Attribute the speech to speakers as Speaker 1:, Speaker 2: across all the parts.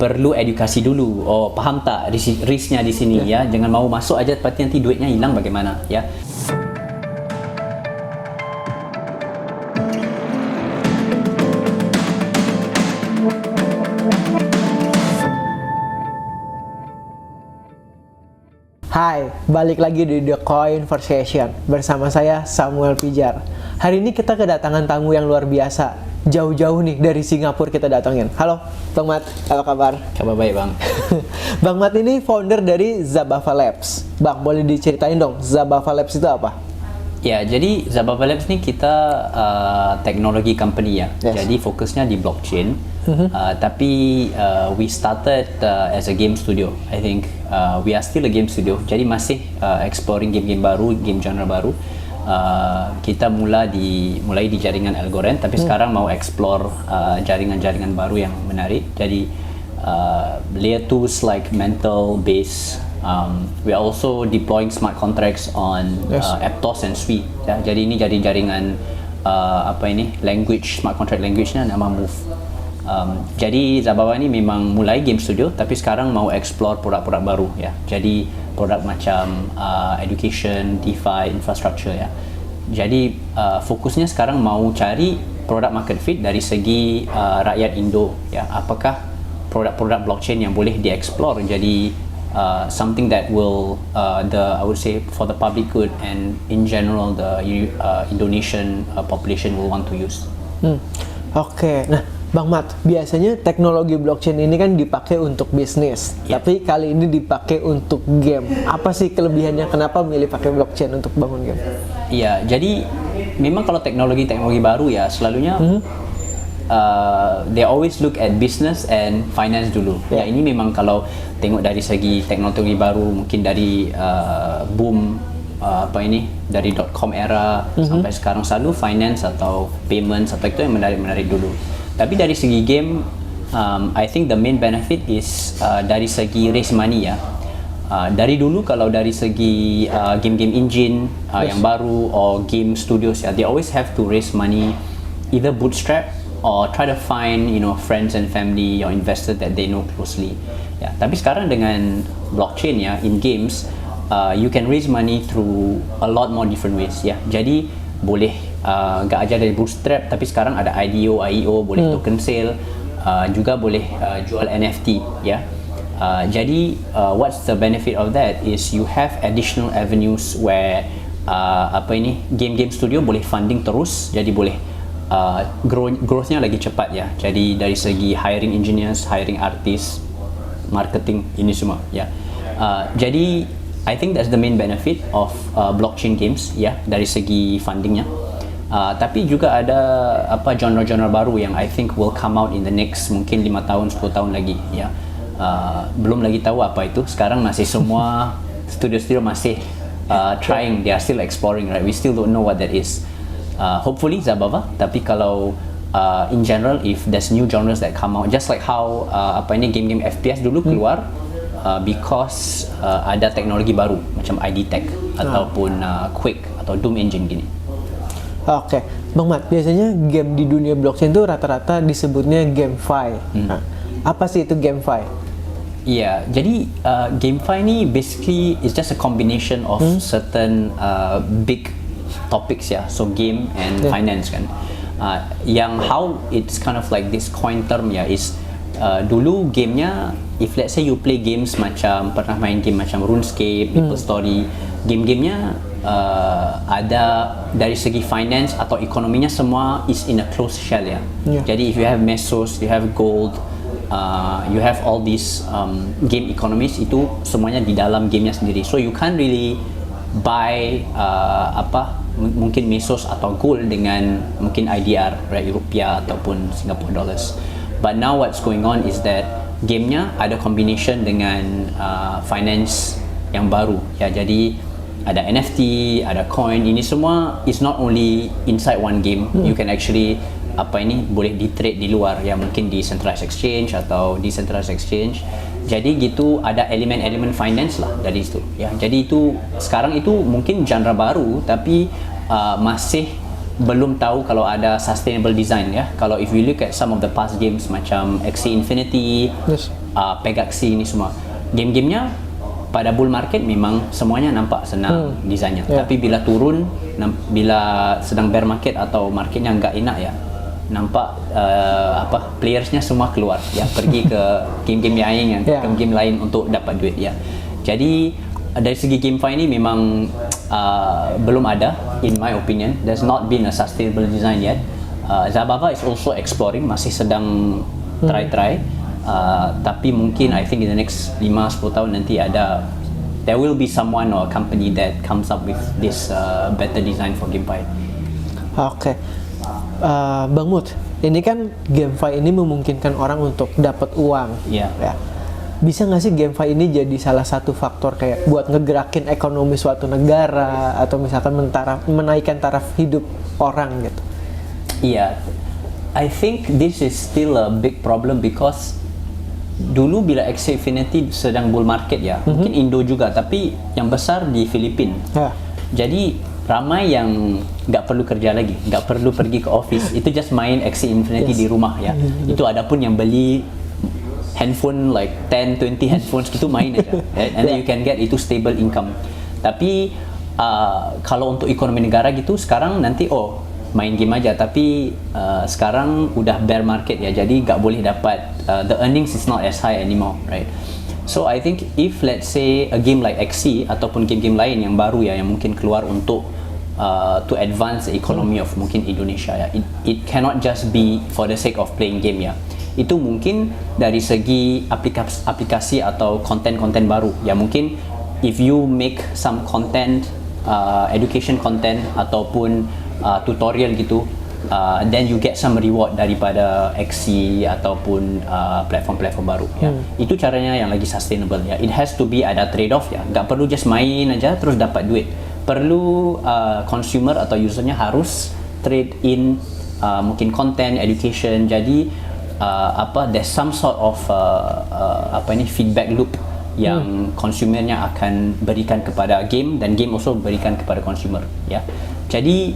Speaker 1: perlu edukasi dulu. Oh, faham tak risknya di sini ya. Jangan mau masuk aja tapi nanti duitnya hilang bagaimana ya.
Speaker 2: Hai, balik lagi di The Conversation bersama saya Samuel Pijar. Hari ini kita kedatangan tamu yang luar biasa. Jauh-jauh nih dari Singapura kita datangin. Halo, Bang Mat, apa kabar?
Speaker 1: Kabar baik, Bang.
Speaker 2: Bang Mat ini founder dari Zabava Labs. Bang, boleh diceritain dong, Zabava Labs itu apa?
Speaker 1: Ya, jadi Zabava Labs ni kita teknologi company ya.
Speaker 2: Yes.
Speaker 1: Jadi fokusnya di blockchain. Tapi we started as a game studio. I think we are still a game studio. Jadi masih exploring game-game baru, game genre baru. Kita mulai di jaringan Algorand, tapi sekarang mau explore jaringan-jaringan baru yang menarik. Jadi layer 2 like mental base. We are also deploying smart contracts on Aptos and Sui. Ya, jadi ini jadi jaringan language, smart contract language-nya nama Move. Jadi Zabava ini memang mulai game studio, tapi sekarang mau explore produk-produk baru ya. Jadi produk macam education, DeFi, infrastructure ya. Jadi fokusnya sekarang mau cari produk market fit dari segi rakyat Indo ya. Apakah produk-produk blockchain yang boleh dieksplor jadi something that will I would say for the public good and in general the Indonesian population will want to use.
Speaker 2: Oke, nah Bang Mat, biasanya teknologi blockchain ini kan dipakai untuk bisnis, tapi kali ini dipakai untuk game. Apa sih kelebihannya? Kenapa milih pakai blockchain untuk bangun game?
Speaker 1: Iya, jadi memang kalau teknologi baru ya selalunya they always look at business and finance dulu. Ya, ini memang kalau tengok dari segi teknologi baru, mungkin dari boom dari .com era sampai sekarang selalu finance atau payments atau itu yang menarik dulu. Tapi dari segi game, I think the main benefit is dari segi raise money ya. Dari dulu kalau dari segi game-game engine yang baru or game studios ya, they always have to raise money either bootstrap or try to find friends and family or investors that they know closely. Ya, tapi sekarang dengan blockchain ya in games, you can raise money through a lot more different ways ya. Jadi boleh gak aja dari bootstrap, tapi sekarang ada IDO, IEO, boleh token sale, juga boleh jual NFT ya. Jadi what's the benefit of that is you have additional avenues where game studio boleh funding terus, jadi boleh growth-nya lagi cepat ya. Jadi dari segi hiring engineers, hiring artists, marketing, ini semua ya. Jadi I think that's the main benefit of blockchain games ya, dari segi fundingnya. Tapi juga ada genre-genre baru yang I think will come out in the next mungkin 5 tahun, 10 tahun lagi ya. Belum lagi tahu apa itu. Sekarang masih semua studio-studio masih trying, they are still exploring, right? We still don't know what that is. Hopefully Zabava, tapi kalau in general if there's new genres that come out, just like how game-game FPS dulu keluar because ada teknologi baru macam ID Tech ataupun Quake atau Doom Engine gini.
Speaker 2: Oke, Bang Mat, biasanya game di dunia blockchain itu rata-rata disebutnya GameFi. Nah, apa sih itu GameFi?
Speaker 1: Iya, jadi GameFi ini basically is just a combination of certain big topics ya, so game and finance kan. Yang how it's kind of like this coin term ya is dulu gamenya, if let's say you play games macam pernah main game macam RuneScape, Maple Story, game-gamenya ada dari segi finance atau ekonominya semua is in a closed shell ya. Jadi if you have Mesos, you have gold, you have all these game economies, itu semuanya di dalam gamenya sendiri. So you can't really buy mungkin Mesos atau gold dengan mungkin IDR, right, rupiah ataupun Singapore dollars. But now what's going on is that gamenya ada combination dengan finance yang baru ya. Jadi ada NFT, ada coin, ini semua is not only inside one game. You can actually boleh di trade di luar ya, mungkin di centralized exchange atau decentralized exchange. Jadi gitu ada elemen-elemen finance lah dari situ ya. Jadi itu sekarang itu mungkin genre baru tapi masih belum tahu kalau ada sustainable design ya. Kalau if you look at some of the past games macam Axie Infinity,
Speaker 2: Yes.
Speaker 1: Pegaxi ni semua, game-gamenya pada bull market memang semuanya nampak senang desainnya.
Speaker 2: Yeah.
Speaker 1: Tapi bila turun, bila sedang bear market atau marketnya enggak enak ya, nampak playersnya semua keluar ya, pergi ke game-game lain yang game-game lain untuk dapat duit ya. Jadi dari segi GameFi ini memang belum ada, in my opinion. There's not been a sustainable design yet. Zabava is also exploring, masih sedang try. Tapi mungkin I think in the next 5-10 tahun nanti there will be someone or a company that comes up with this better design for GameFi.
Speaker 2: Oke. Bang Mut, ini kan GameFi ini memungkinkan orang untuk dapat uang.
Speaker 1: Iya.
Speaker 2: Ya. Bisa nggak sih GameFi ini jadi salah satu faktor kayak buat ngegerakin ekonomi suatu negara atau misalkan menaikkan taraf hidup orang gitu?
Speaker 1: Iya. I think this is still a big problem because dulu bila Axie Infinity sedang bull market ya, mungkin Indo juga, tapi yang besar di Filipina.
Speaker 2: Ya.
Speaker 1: Jadi ramai yang nggak perlu kerja lagi, nggak perlu pergi ke office, itu just main Axie Infinity di rumah ya. Itu ada pun yang beli handphone like 10-20 handphones gitu main aja, right? And then you can get itu stable income. Tapi kalau untuk ekonomi negara gitu sekarang nanti main game aja, tapi sekarang udah bear market ya, jadi nggak boleh dapat the earnings is not as high anymore, right? So I think if let's say a game like Axie ataupun game-game lain yang baru ya, yang mungkin keluar untuk to advance the economy of mungkin Indonesia ya, it cannot just be for the sake of playing game ya. Itu mungkin dari segi aplikasi atau konten-konten baru ya, mungkin if you make some content, education content ataupun tutorial gitu, then you get some reward daripada Axie ataupun platform-platform baru ya. Itu caranya yang lagi sustainable ya. It has to be ada trade off ya, nggak perlu just main aja terus dapat duit. Perlu consumer atau usernya harus trade in mungkin content, education. Jadi there's some sort of feedback loop yang konsumernya akan berikan kepada game dan game also berikan kepada consumer ya. Jadi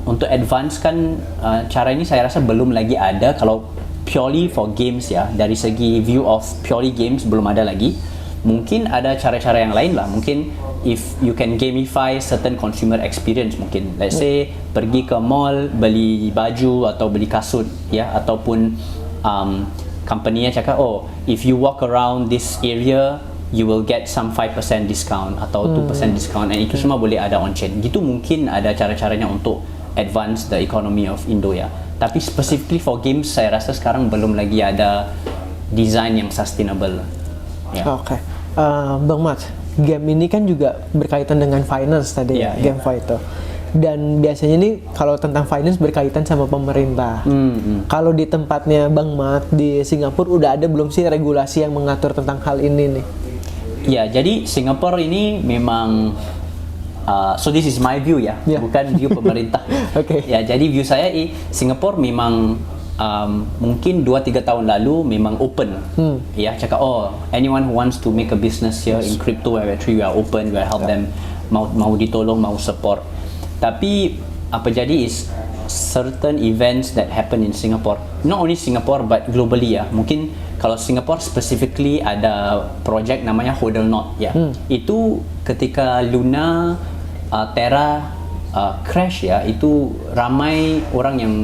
Speaker 1: untuk advance kan cara ini saya rasa belum lagi ada kalau purely for games ya. Dari segi view of purely games belum ada lagi. Mungkin ada cara-cara yang lain lah. Mungkin if you can gamify certain consumer experience, mungkin let's say pergi ke mall beli baju atau beli kasut ya, ataupun company-nya cakap if you walk around this area you will get some 5% discount atau 2% discount, and itu semua boleh ada on chain. Gitu mungkin ada cara-caranya untuk advance the economy of Indo ya. Tapi specifically for games saya rasa sekarang belum lagi ada design yang sustainable ya.
Speaker 2: Oke. Bang Mat, game ini kan juga berkaitan dengan finance tadi ya, GameFi itu. Dan biasanya nih kalau tentang finance berkaitan sama pemerintah. Kalau di tempatnya Bang Mat di Singapura udah ada belum sih regulasi yang mengatur tentang hal ini nih?
Speaker 1: Ya, jadi Singapura ini memang so this is my view ya, bukan view pemerintah.
Speaker 2: Okay.
Speaker 1: Ya, jadi view saya Singapura memang mungkin 2-3 tahun lalu memang open. Ya, cakap anyone who wants to make a business here in crypto Web3 we are open, we will help them, mau ditolong, mau support. Tapi apa jadi is certain events that happen in Singapore, not only Singapore but globally ya. Mungkin kalau Singapore specifically ada project namanya Hodl Knot ya. Itu ketika Luna, Terra crash ya, itu ramai orang yang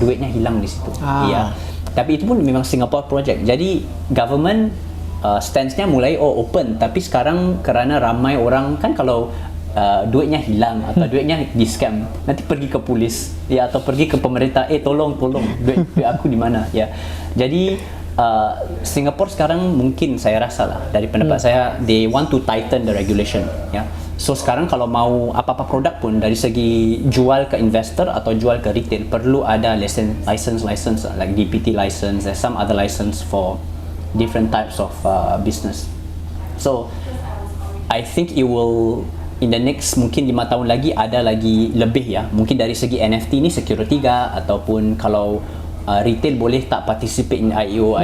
Speaker 1: duitnya hilang di situ. Ya. Tapi itu pun memang Singapore project. Jadi government stance-nya mulai open, tapi sekarang kerana ramai orang kan kalau duitnya hilang atau duitnya di scam, nanti pergi ke polis ya, atau pergi ke pemerintah, tolong duit aku di mana ya. Jadi Singapore sekarang mungkin saya rasa lah dari pendapat saya, they want to tighten the regulation ya. So sekarang kalau mau apa-apa produk pun dari segi jual ke investor atau jual ke retail perlu ada license like DPT license, there's some other license for different types of business. So I think it will in the next mungkin 5 tahun lagi ada lagi lebih ya. Mungkin dari segi NFT ni security ga, ataupun kalau retail boleh tak participate in IEO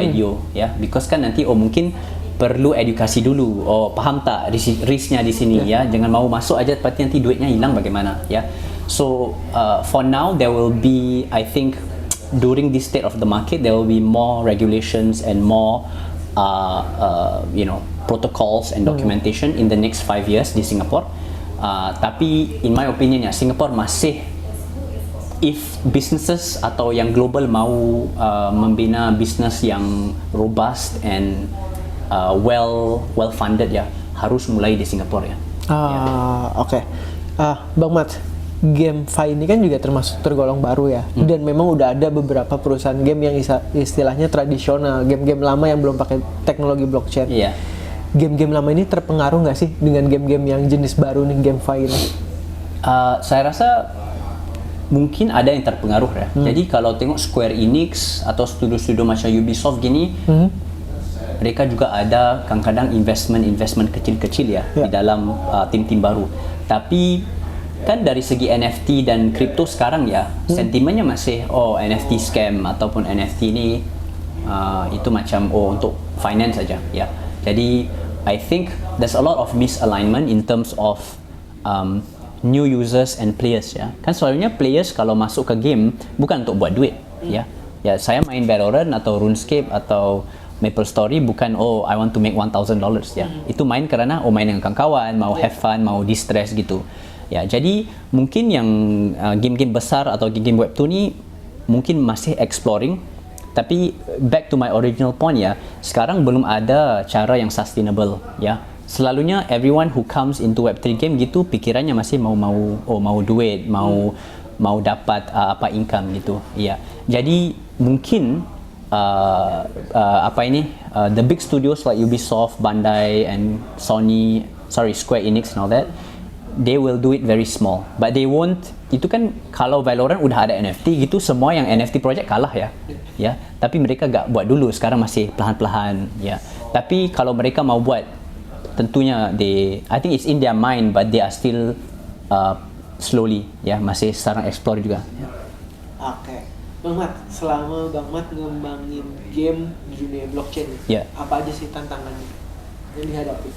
Speaker 1: ya, because kan nanti mungkin perlu edukasi dulu. Faham tak risknya di sini ya, jangan mau masuk aja tapi nanti duitnya hilang bagaimana ya. So for now there will be, I think, during this state of the market there will be more regulations and more protocols and documentation in the next 5 years di Singapore. Tapi in my opinion ya, Singapore masih, if businesses atau yang global mau membina bisnes yang robust and well funded ya, harus mulai di Singapore ya.
Speaker 2: Oke. Bang Mat, GameFi ini kan juga termasuk tergolong baru ya, dan memang udah ada beberapa perusahaan game yang istilahnya tradisional, game-game lama yang belum pakai teknologi blockchain.
Speaker 1: Iya.
Speaker 2: Game-game lama ini terpengaruh nggak sih dengan game-game yang jenis baru nih, GameFi ini?
Speaker 1: Saya rasa mungkin ada yang terpengaruh ya. Jadi kalau tengok Square Enix atau studio-studio macam Ubisoft gini, mereka juga ada kadang-kadang investment kecil-kecil ya di dalam tim-tim baru. Tapi kan dari segi NFT dan kripto sekarang ya, sentimennya masih NFT scam ataupun NFT ini itu macam untuk finance saja ya. Jadi I think there's a lot of misalignment in terms of new users and players ya. Kan selalunya players kalau masuk ke game bukan untuk buat duit ya. Ya saya main Valorant atau RuneScape atau MapleStory bukan I want to make $1,000 ya. Itu main karena main dengan kawan, mau have fun, mau distress gitu. Ya, jadi mungkin yang game-game besar atau game-game web 2 ni mungkin masih exploring. Tapi back to my original point ya, sekarang belum ada cara yang sustainable ya. Selalunya everyone who comes into web 3 game gitu pikirannya masih mau duit, mau dapat income gitu. Ya. Jadi mungkin the big studios like Ubisoft, Bandai and Square Enix and all that, they will do it very small, but they won't. Itu kan kalau Valorant udah ada NFT gitu, semua yang NFT project kalah ya. Tapi mereka gak buat dulu, sekarang masih perlahan-lahan ya. Tapi kalau mereka mau buat, tentunya I think it's in their mind, but they are still slowly ya, masih sekarang explore juga.
Speaker 2: Oke. Bang Mat, selama Bang Mat ngembangin game di dunia blockchain, apa aja sih tantangannya yang dihadapi?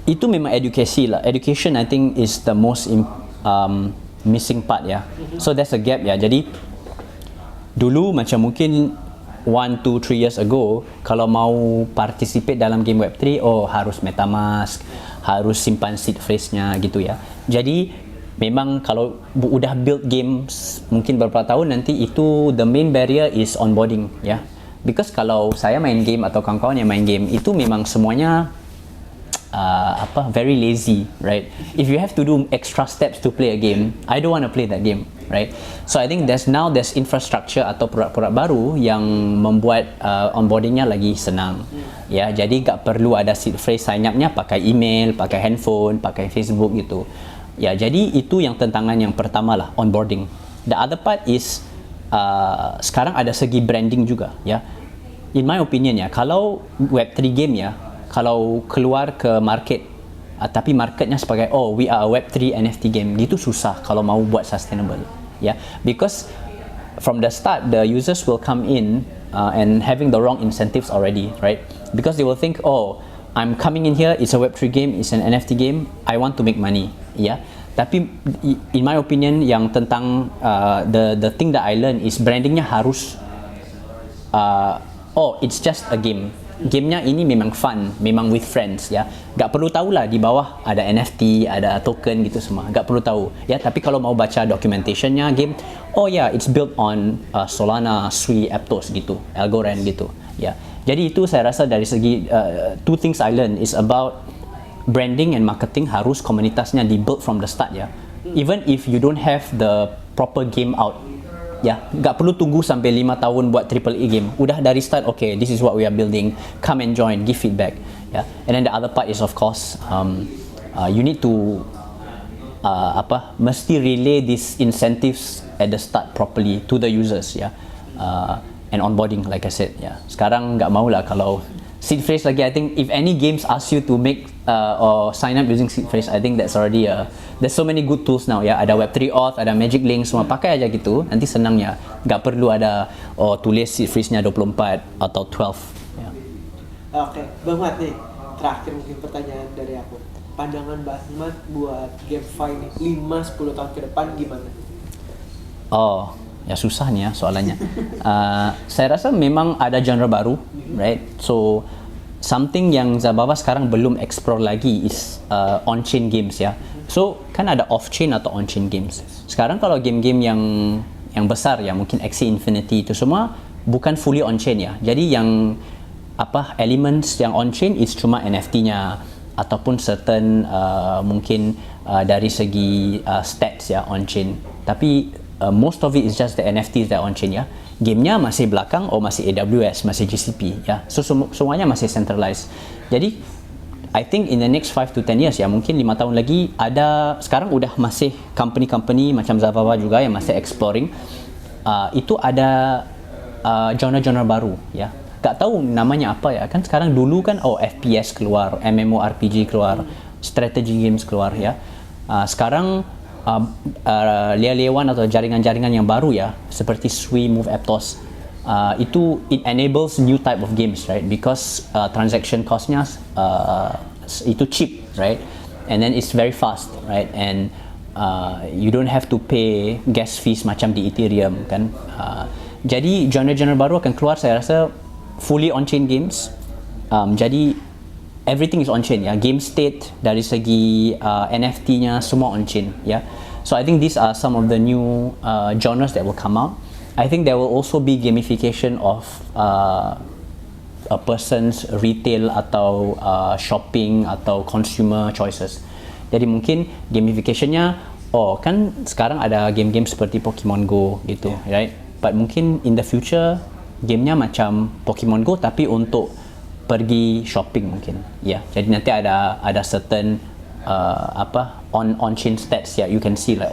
Speaker 1: Itu memang edukasi lah. Education I think is the most missing part ya. So there's a gap ya. Jadi dulu macam mungkin 1, 2, 3 years ago, kalau mau participate dalam game web3, harus MetaMask, harus simpan seed phrase-nya gitu ya. Jadi memang kalau udah build games mungkin beberapa tahun nanti, itu the main barrier is onboarding ya. Because kalau saya main game atau kawan-kawan yang main game, itu memang semuanya very lazy, right? If you have to do extra steps to play a game, I don't want to play that game, right? So I think there's infrastructure atau produk-produk baru yang membuat onboardingnya lagi senang, ya. Jadi gak perlu ada seed phrase, sign up-nya pakai email, pakai handphone, pakai Facebook gitu, ya. Jadi itu yang tantangan yang pertama lah, onboarding. The other part is sekarang ada segi branding juga, ya. In my opinion ya, kalau Web3 game ya, kalau keluar ke market tapi marketnya sebagai we are a Web3 NFT game, gitu susah kalau mau buat sustainable ya. Because from the start the users will come in and having the wrong incentives already, right? Because they will think, I'm coming in here, it's a Web3 game, it's an NFT game, I want to make money, ya. Tapi in my opinion yang tentang the thing that I learned is brandingnya harus it's just a game. Gamenya ini memang fun, memang with friends ya. Gak perlu tahulah di bawah ada NFT, ada token gitu semua. Gak perlu tahu ya. Tapi kalau mau baca documentationnya game, it's built on Solana, Sui, Aptos gitu, Algorand gitu ya. Jadi itu saya rasa dari segi two things I learned is about branding and marketing, harus komunitasnya di-build from the start ya. Even if you don't have the proper game out, ya, gak perlu tunggu sampai 5 tahun buat AAA game. Udah dari start, this is what we are building. Come and join, give feedback. Ya. And then the other part is of course, you need to mesti relay these incentives at the start properly to the users, ya. And onboarding, like I said, ya. Sekarang gak mau lah kalau seed phrase lagi. I think if any games ask you to make or sign up using seed phrase, I think that's already there's so many good tools now ya. Ada Web3 Auth, ada Magic Link, semua pakai aja gitu. Nanti senangnya, nggak perlu ada tulis seed phrase-nya 24 atau 12 ya.
Speaker 2: Oke, Bang Mat nih, terakhir mungkin pertanyaan dari aku. pandangan Mbak Ahmad buat GameFi nih 5-10 tahun ke depan gimana?
Speaker 1: Oh, ya susah nih ya soalannya. Saya rasa memang ada genre baru, right? So something yang Zababa sekarang belum explore lagi is on-chain games ya. So kan ada off-chain atau on-chain games. Sekarang kalau game-game yang besar ya, mungkin Axie Infinity itu semua bukan fully on-chain ya. Jadi yang elements yang on-chain is cuma NFT-nya ataupun certain mungkin dari segi stats ya on-chain. Tapi most of it is just the NFTs that on-chain ya. Gamenya masih belakang, masih AWS, masih GCP ya. So semuanya masih centralized. Jadi I think in the next 5 to 10 years ya, mungkin 5 tahun lagi ada, sekarang udah masih company-company macam Zababa juga yang masih exploring. Itu ada genre-genre baru ya. Gak tahu namanya apa ya, kan sekarang dulu kan FPS keluar, MMORPG keluar, strategy games keluar ya. Sekarang layer 1 atau jaringan-jaringan yang baru ya, seperti Sui, Move, Aptos, itu it enables new type of games, right? Because transaction costnya itu cheap, right? And then it's very fast, right? And you don't have to pay gas fees macam di Ethereum kan. Jadi genre-genre baru akan keluar, saya rasa fully on-chain games. Jadi everything is on-chain ya. Game state dari segi NFT-nya semua on-chain ya. So I think these are some of the new genres that will come out. I think there will also be gamification of a person's retail atau shopping atau consumer choices. Jadi mungkin gamificationnya, kan sekarang ada game-game seperti Pokemon Go gitu, right? But mungkin in the future gamenya macam Pokemon Go tapi untuk pergi shopping mungkin ya. Jadi nanti ada certain on-chain stats ya. You can see like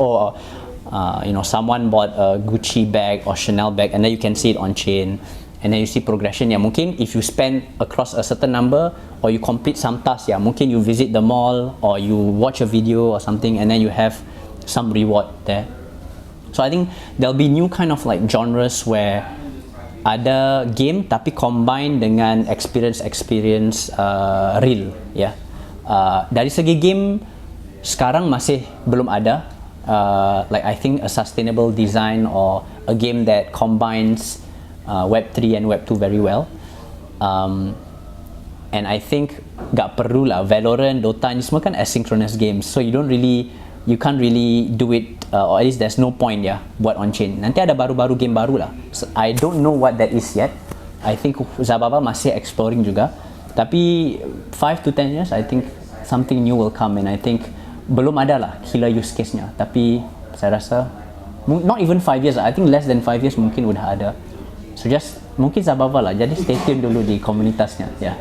Speaker 1: someone bought a Gucci bag or Chanel bag and then you can see it on chain, and then you see progression ya. Mungkin if you spend across a certain number or you complete some task ya, mungkin you visit the mall or you watch a video or something and then you have some reward there. So I think there'll be new kind of like genres where ada game tapi combine dengan experience real ya. Dari segi game sekarang masih belum ada like I think a sustainable design or a game that combines Web3 and Web2 very well. And I think gak perlu lah Valorant, Dota ini semua kan asynchronous games, so you can't really do it, or at least there's no point ya buat on-chain. Nanti ada baru-baru game baru lah. So, I don't know what that is yet. I think Zababa masih exploring juga. Tapi 5 to 10 years, I think something new will come, and I think belum ada lah killer use case-nya. Tapi saya rasa not even 5 years, I think less than 5 years mungkin udah ada. So just mungkin Zababa lah. Jadi stay tune dulu di komunitasnya ya.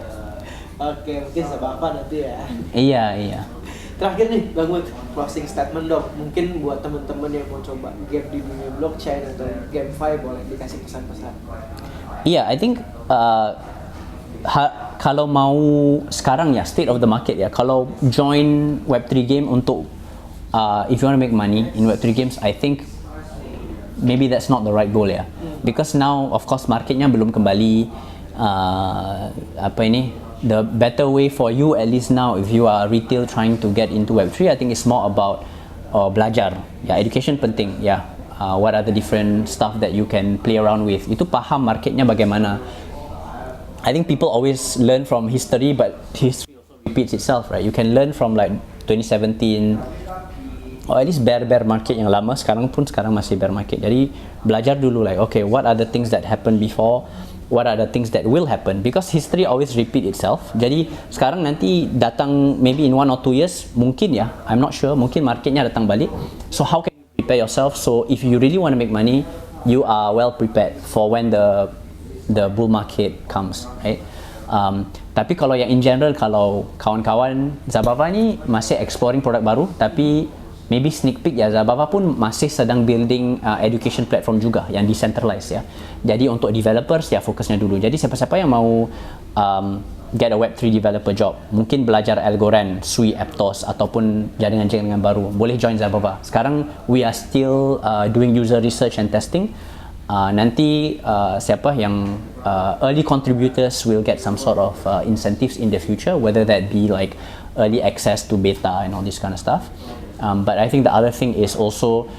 Speaker 2: Oke, mungkin Zababa nanti ya.
Speaker 1: Iya.
Speaker 2: Terakhir nih, Bang Mut, closing statement dong. Mungkin buat teman-teman yang mau coba game di dunia blockchain atau GameFi boleh dikasih pesan-pesan.
Speaker 1: Iya, I think kalau mau sekarang ya state of the market ya, kalau join Web3 game untuk if you want to make money in Web3 games, I think maybe that's not the right goal ya. Because now of course marketnya belum kembali the better way for you, at least now if you are retail trying to get into Web3, I think it's more about belajar ya, education penting ya. What are the different stuff that you can play around with, itu paham marketnya bagaimana. I think people always learn from history, but history also repeats itself, right? You can learn from like 2017 or at least bear market yang lama, sekarang masih bear market. Jadi belajar dulu like, okay, what are the things that happened before, what are the things that will happen, because history always repeat itself. Jadi sekarang nanti datang maybe in 1 or 2 years mungkin ya, I'm not sure, mungkin marketnya datang balik. So how can you prepare yourself so if you really want to make money, you are well prepared for when the bull market comes, right? Tapi kalau yang in general, kalau kawan-kawan Zababa ni masih exploring produk baru, tapi maybe sneak peek ya, Zababa pun masih sedang building education platform juga yang decentralized ya. Jadi untuk developers ya fokusnya dulu. Jadi siapa-siapa yang mau get a Web3 developer job, mungkin belajar Algorand, Sui, Aptos ataupun jaringan-jaringan baru, boleh join Zababa. Sekarang we are still doing user research and testing. nanti siapa yang early contributors will get some sort of incentives in the future, whether that be like early access to beta and all this kind of stuff. But I think the other thing is also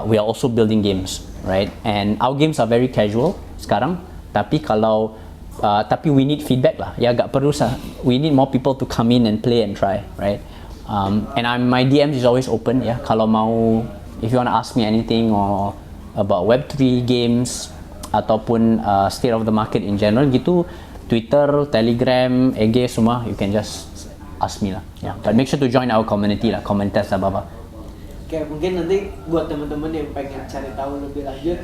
Speaker 1: we are also building games, right? And our games are very casual sekarang. Tapi kalau tapi we need feedback lah. Ya agak perlu we need more people to come in and play and try, right? And my DMs is always open ya. Kalau mau, if you want to ask me anything or about Web3 games ataupun state of the market in general gitu, Twitter, Telegram, EG semua, you can just ask me lah. Yeah. But make sure to join our community lah, komunitas apa-apa.
Speaker 2: Oke, mungkin nanti buat teman-teman yang pengen cari tahu lebih lanjut,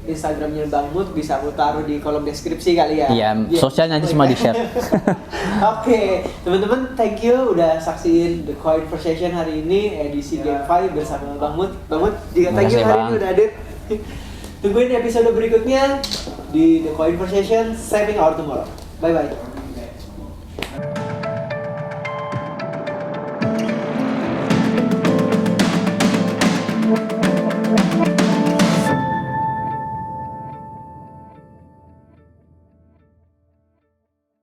Speaker 2: Instagramnya Bang Mut bisa aku taruh di kolom deskripsi kali ya.
Speaker 1: Iya, sosial nanti semua di-share.
Speaker 2: Oke, teman-teman, thank you udah saksiin The Coin Conversation hari ini edisi Game 5 bersama Bang Mut. Bang Mut, juga thank you hari ini udah hadir. Tungguin episode berikutnya di The Coin Conversation Saving Our Tomorrow. Bye bye.